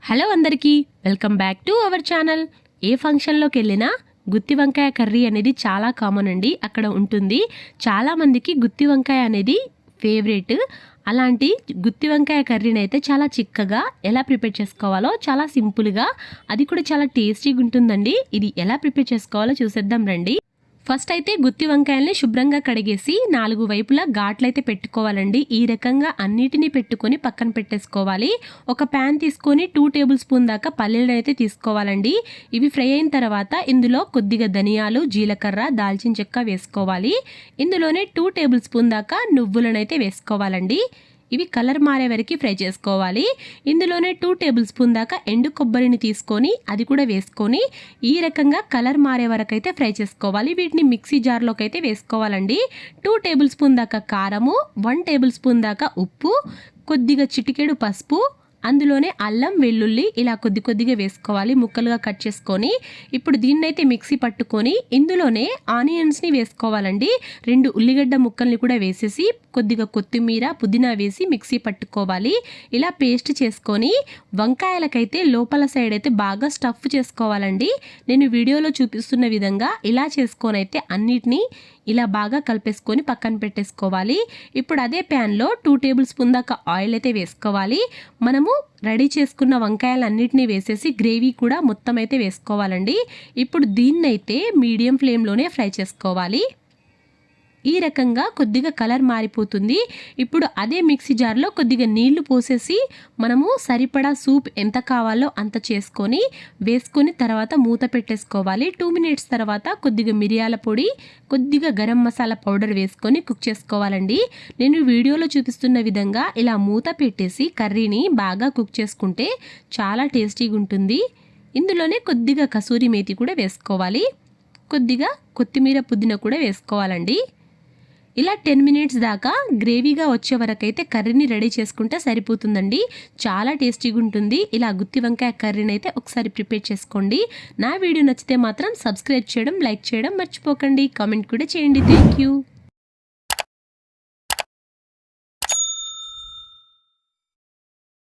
Hello అందరికీ welcome back to our channel. ఏ ఫంక్షన్లోకి వెళ్ళినా గుత్తి వంకాయ కర్రీ అనేది చాలా కామన్ అండి, అక్కడ ఉంటుంది. చాలామందికి గుత్తి వంకాయ అనేది ఫేవరెట్. అలాంటి గుత్తి వంకాయ కర్రీని అయితే చాలా చిక్కగా ఎలా ప్రిపేర్ చేసుకోవాలో చాలా సింపుల్గా, అది కూడా చాలా టేస్టీగా ఉంటుందండి. ఇది ఎలా ప్రిపేర్ చేసుకోవాలో చూసేద్దాం రండి. ఫస్ట్ అయితే గుత్తి వంకాయల్ని శుభ్రంగా కడిగేసి 4 వైపులా ఘాట్లయితే పెట్టుకోవాలండి. ఈ రకంగా అన్నిటినీ పెట్టుకొని పక్కన పెట్టేసుకోవాలి. ఒక ప్యాన్ తీసుకొని 2 టేబుల్ స్పూన్ దాకా పల్లీలను అయితే తీసుకోవాలండి. ఇవి ఫ్రై అయిన తర్వాత ఇందులో కొద్దిగా ధనియాలు, జీలకర్ర, దాల్చిన చెక్క వేసుకోవాలి. ఇందులోనే 2 టేబుల్ స్పూన్ దాకా నువ్వులను అయితే వేసుకోవాలండి. ఇవి కలర్ మారే వరకు ఫ్రై చేసుకోవాలి. ఇందులోనే 2 టేబుల్ స్పూన్ దాకా ఎండు కొబ్బరిని తీసుకొని అది కూడా వేసుకొని ఈ రకంగా కలర్ మారే వరకు అయితే ఫ్రై చేసుకోవాలి. వీటిని మిక్సీ జార్లోకి అయితే వేసుకోవాలండి. 2 టేబుల్ స్పూన్ దాకా కారము, 1 టేబుల్ స్పూన్ దాకా ఉప్పు, కొద్దిగా చిటికెడు పసుపు, అందులోనే అల్లం, వెల్లుల్లి ఇలా కొద్దిగా వేసుకోవాలి, ముక్కలుగా కట్ చేసుకొని. ఇప్పుడు దీన్నైతే మిక్సీ పట్టుకొని ఇందులోనే ఆనియన్స్ని వేసుకోవాలండి. 2 ఉల్లిగడ్డ ముక్కల్ని కూడా వేసేసి కొద్దిగా కొత్తిమీర, పుదీనా వేసి మిక్సీ పట్టుకోవాలి. ఇలా పేస్ట్ చేసుకొని వంకాయలకైతే లోపల సైడ్ అయితే బాగా స్టఫ్ చేసుకోవాలండి. నేను వీడియోలో చూపిస్తున్న విధంగా ఇలా చేసుకొని అయితే అన్నిటినీ ఇలా బాగా కలిపేసుకొని పక్కన పెట్టేసుకోవాలి. ఇప్పుడు అదే ప్యాన్లో 2 టేబుల్ స్పూన్ దాకా ఆయిల్ అయితే వేసుకోవాలి. మనము రెడీ చేసుకున్న వంకాయలన్నిటినీ వేసేసి గ్రేవీ కూడా మొత్తం అయితే వేసుకోవాలండి. ఇప్పుడు దీన్నైతే మీడియం ఫ్లేమ్లోనే ఫ్రై చేసుకోవాలి. ఈ రకంగా కొద్దిగా కలర్ మారిపోతుంది. ఇప్పుడు అదే మిక్సీ జార్లో కొద్దిగా నీళ్లు పోసేసి మనము సరిపడా సూప్ ఎంత కావాలో అంత చేసుకొని వేసుకొని తర్వాత మూత పెట్టేసుకోవాలి. 2 మినిట్స్ తర్వాత కొద్దిగా మిరియాల పొడి, కొద్దిగా గరం మసాలా పౌడర్ వేసుకొని కుక్ చేసుకోవాలండి. నేను వీడియోలో చూపిస్తున్న విధంగా ఇలా మూత పెట్టేసి కర్రీని బాగా కుక్ చేసుకుంటే చాలా టేస్టీగా ఉంటుంది. ఇందులోనే కొద్దిగా కసూరి మేతి కూడా వేసుకోవాలి, కొద్దిగా కొత్తిమీర, పుదీనా కూడా వేసుకోవాలండి. ఇలా 10 మినిట్స్ దాకా గ్రేవీగా వచ్చే వరకు అయితే కర్రీని రెడీ చేసుకుంటే సరిపోతుందండి. చాలా టేస్టీగా ఉంటుంది. ఇలా గుత్తి వంకాయ కర్రీని అయితే ఒకసారి ప్రిపేర్ చేసుకోండి. నా వీడియో నచ్చితే మాత్రం సబ్స్క్రైబ్ చేయడం, లైక్ చేయడం మర్చిపోకండి. కామెంట్ కూడా చేయండి. Thank you.